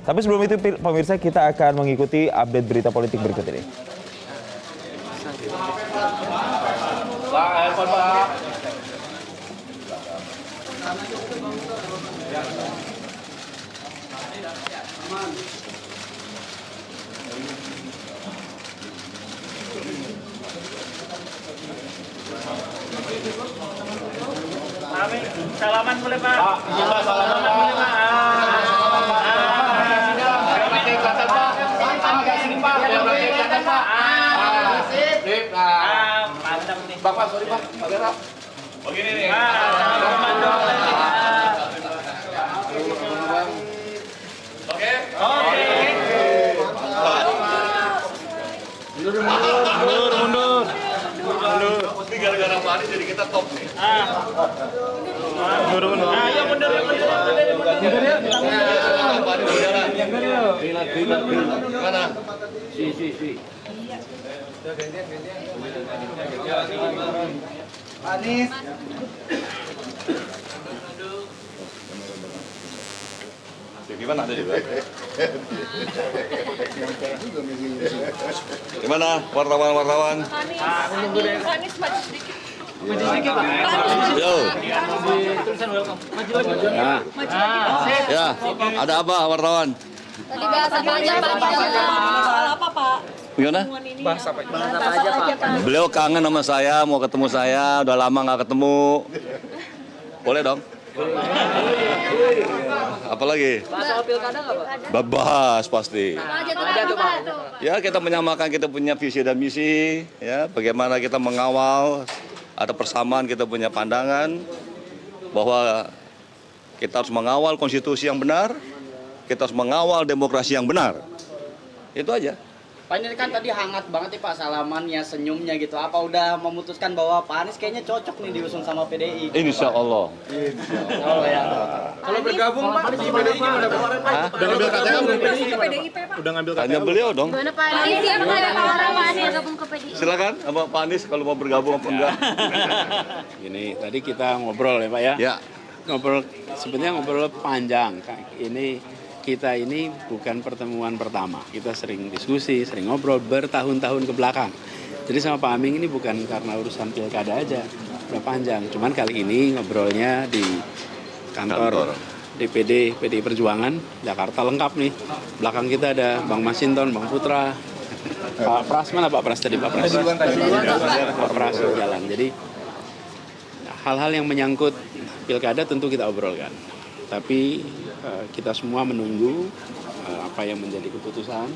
Tapi sebelum itu pemirsa, kita akan mengikuti update berita politik berikut ini. Salaman boleh Pak? Iya Pak, salaman boleh Pak. Mantap nih. Bapak, sorry Pak, kamera. Begini nih. Salaman dong. Oke. Mundur. Ini gara-gara Pak Anies jadi kita top nih. Mundur. Ayo mundur. Mana? Si. Anies. Gimana ada juga? Gimana wartawan? Anies maju sedikit. Yo. Maju Ya, ada apa wartawan? Tadi bahasa panjang Pak di jalan. Soal apa Pak? Gimana? Bahasa apa aja Pak? Beliau kangen sama saya, mau ketemu saya, udah lama nggak ketemu. Boleh dong? Apalagi? Bahas soal pilkada nggak Pak? Bahas pasti. Ada tuh Pak. Ya, kita menyamakan kita punya visi dan misi, ya, bagaimana kita mengawal, ada persamaan, kita punya pandangan bahwa kita harus mengawal konstitusi yang benar, kita harus mengawal demokrasi yang benar. Itu aja. Pak, ini kan tadi hangat banget nih Pak salamannya, senyumnya gitu. Apa udah memutuskan bahwa Pak Anies kayaknya cocok nih diusung sama PDI? Insya Allah. Oh ya. Kalau bergabung Pak di PDI gimana Pak? Udah ngambil katanya Ke PDIP Pak. Udah ngambil Tanya beliau dong. Gimana Pak Anies siap nggak ada tawaran Pak Anies bergabung ke PDIP? Silakan, sama Pak Anies kalau mau bergabung apa enggak. Ini tadi kita ngobrol ya Pak ya. Ya. Sebenarnya ngobrol panjang. Kita ini bukan pertemuan pertama. Kita sering diskusi, sering ngobrol bertahun-tahun ke belakang. Jadi sama Pak Aming ini bukan karena urusan pilkada aja, udah panjang. Cuman kali ini ngobrolnya di kantor DPD PDI Perjuangan Jakarta, lengkap nih. Belakang kita ada Bang Masinton, Bang Putra, Pak Pras, mana Pak Pras tadi? Pak Pras. Pak Pras jalan. Jadi hal-hal yang menyangkut pilkada tentu kita obrolkan. Tapi kita semua menunggu apa yang menjadi keputusan.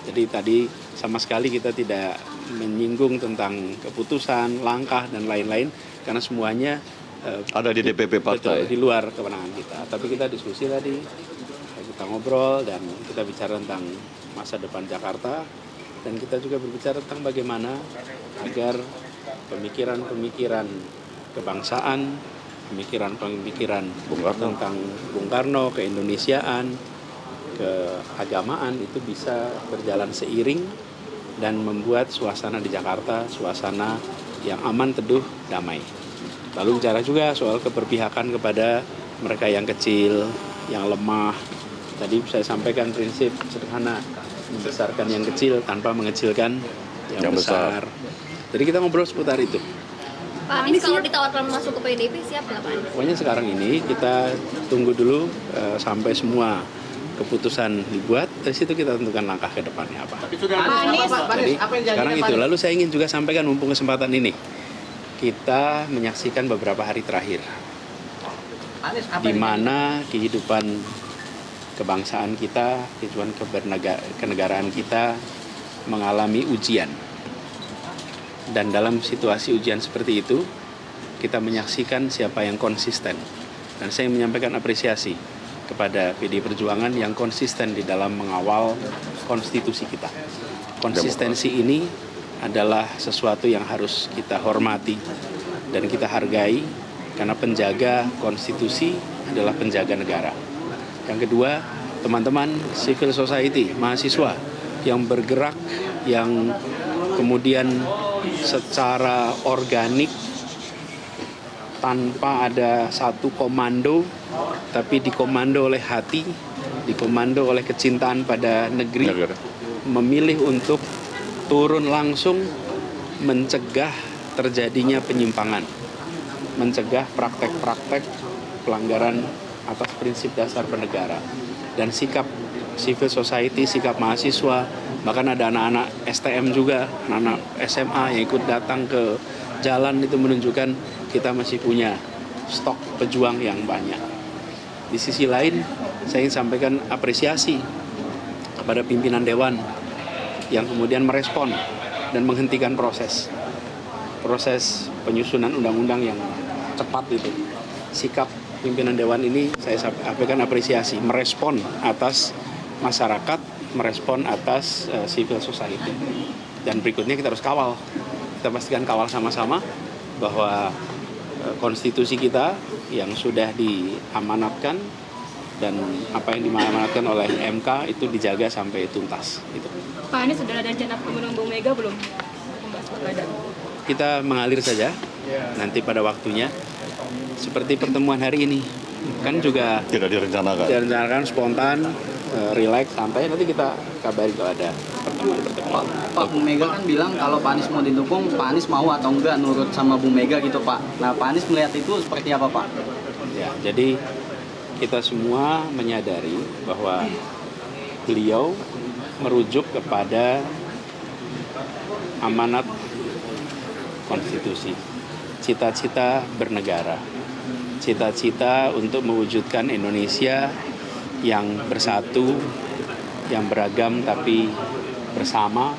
Jadi tadi sama sekali kita tidak menyinggung tentang keputusan, langkah, dan lain-lain. Karena semuanya Ada di DPP partai. betul, di luar kewenangan kita. Tapi kita diskusi tadi, kita ngobrol, dan kita bicara tentang masa depan Jakarta. Dan kita juga berbicara tentang bagaimana agar pemikiran-pemikiran kebangsaan, pemikiran tentang Bung Karno, keindonesiaan, keagamaan itu bisa berjalan seiring dan membuat suasana di Jakarta suasana yang aman, teduh, damai. Lalu bicara juga soal keberpihakan kepada mereka yang kecil, yang lemah. Tadi saya sampaikan prinsip sederhana, membesarkan yang kecil tanpa mengecilkan yang besar. Jadi kita ngobrol seputar itu. Pak Anies kalau ditawarkan masuk ke PDIP siap nggak Pak Anies? Pokoknya sekarang ini kita tunggu dulu sampai semua keputusan dibuat, dari situ kita tentukan langkah ke depannya apa. Jadi sekarang itu, lalu saya ingin juga sampaikan mumpung kesempatan ini, kita menyaksikan beberapa hari terakhir, di mana kehidupan kebangsaan kita, kehidupan kenegaraan kita mengalami ujian. Dan dalam situasi ujian seperti itu, kita menyaksikan siapa yang konsisten. Dan saya menyampaikan apresiasi kepada PDI Perjuangan yang konsisten di dalam mengawal konstitusi kita. Konsistensi ini adalah sesuatu yang harus kita hormati dan kita hargai, karena penjaga konstitusi adalah penjaga negara. Yang kedua, teman-teman civil society, mahasiswa yang bergerak, yang kemudian secara organik tanpa ada satu komando, tapi dikomando oleh hati, dikomando oleh kecintaan pada negeri, memilih untuk turun langsung mencegah terjadinya penyimpangan, mencegah praktek-praktek pelanggaran atas prinsip dasar bernegara. Dan sikap civil society, sikap mahasiswa, bahkan ada anak-anak STM juga, anak-anak SMA yang ikut datang ke jalan itu menunjukkan kita masih punya stok pejuang yang banyak. Di sisi lain, saya ingin sampaikan apresiasi kepada pimpinan Dewan yang kemudian merespon dan menghentikan proses penyusunan undang-undang yang cepat itu. Sikap pimpinan Dewan ini saya sampaikan apresiasi, merespon atas masyarakat, merespon atas civil society. Dan berikutnya kita harus kawal. Kita pastikan kawal sama-sama bahwa konstitusi kita yang sudah diamanatkan dan apa yang diamanatkan oleh MK itu dijaga sampai tuntas. Gitu. Pak Anies sudah ada rencana ketemu Bu Mega belum? Membahas perkara. Kita mengalir saja nanti pada waktunya. Seperti pertemuan hari ini kan juga Tidak direncanakan. spontan, relax, santai. Nanti kita kabari kalau ada pertemuan. Pak Bu Mega kan bilang kalau Pak Anies mau didukung, Pak Anies mau atau enggak nurut sama Bu Mega gitu Pak. Nah Pak Anies melihat itu seperti apa Pak? Ya, jadi kita semua menyadari bahwa beliau merujuk kepada amanat konstitusi, cita-cita bernegara, cita-cita untuk mewujudkan Indonesia yang bersatu, yang beragam tapi bersama,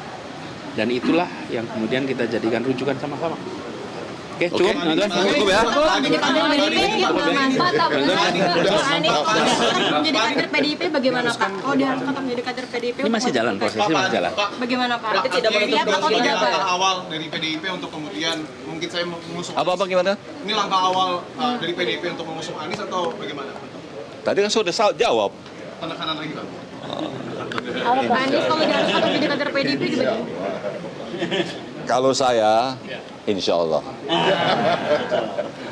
dan itulah yang kemudian kita jadikan rujukan sama-sama. Oke, cukup, cukup ya. Jadi kader PDIP Pak, tak menjadi kader PDIP bagaimana Pak? Oh dia harus tetap menjadi kader PDIP. Ini masih jalan, prosesnya masih jalan. Bagaimana Pak? Berarti tidak menutup Siap atau tidak Pak? Langkah awal dari PDIP untuk kemudian mungkin saya mengusung. Apa gimana? Ini langkah awal dari PDIP untuk mengusung Anies atau bagaimana? Tadi kan sudah jawab. Tanda kanan lagi Pak. Pak Anies kalau dia harus tetap menjadi kader PDIP gimana? Kalau saya, insya Allah.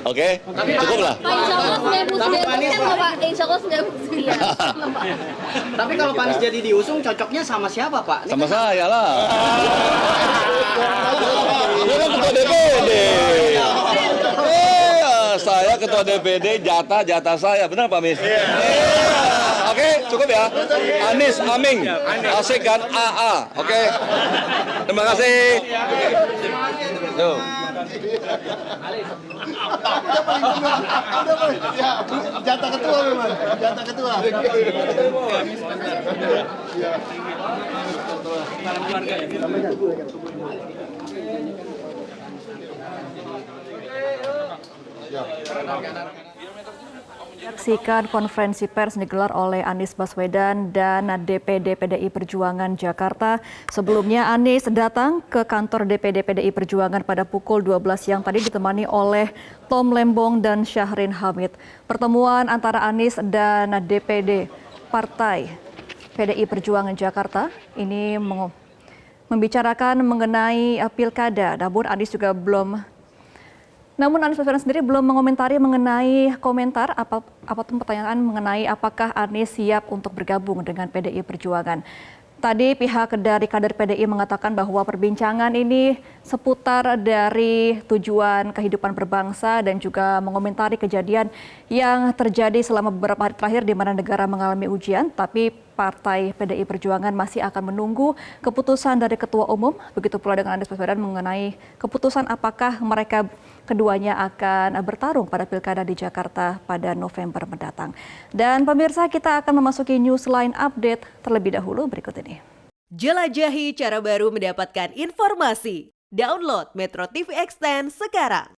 Oke, cukup lah. Pak, insya Allah 99% loh Pak. Insya Allah 99%. Tapi kalau Pak Anies jadi diusung cocoknya sama siapa Pak? Sama saya lah. Dia kan ketua DPD. Saya ketua DPD, jatah saya. Benar Pak Mis? Oke, cukup ya. Anies, Aming, asik kan? AA. Oke. Terima kasih. Tuh. Jatah ketua memang. Jatah ketua. Menyaksikan konferensi pers digelar oleh Anies Baswedan dan DPD PDI Perjuangan Jakarta. Sebelumnya Anies datang ke kantor DPD PDI Perjuangan pada pukul 12 siang tadi ditemani oleh Tom Lembong dan Syahrin Hamid. Pertemuan antara Anies dan DPD Partai PDI Perjuangan Jakarta ini membicarakan mengenai pilkada. Namun Anies Baswedan sendiri belum mengomentari mengenai apapun pertanyaan mengenai apakah Anies siap untuk bergabung dengan PDI Perjuangan. Tadi pihak dari kader PDI mengatakan bahwa perbincangan ini seputar dari tujuan kehidupan berbangsa dan juga mengomentari kejadian yang terjadi selama beberapa hari terakhir di mana negara mengalami ujian, tapi Partai PDI Perjuangan masih akan menunggu keputusan dari Ketua Umum, begitu pula dengan Anies Baswedan mengenai keputusan apakah mereka keduanya akan bertarung pada pilkada di Jakarta pada November mendatang. Dan pemirsa, kita akan memasuki Newsline Update terlebih dahulu berikut ini. Jelajahi cara baru mendapatkan informasi. Download Metro TV Extend sekarang.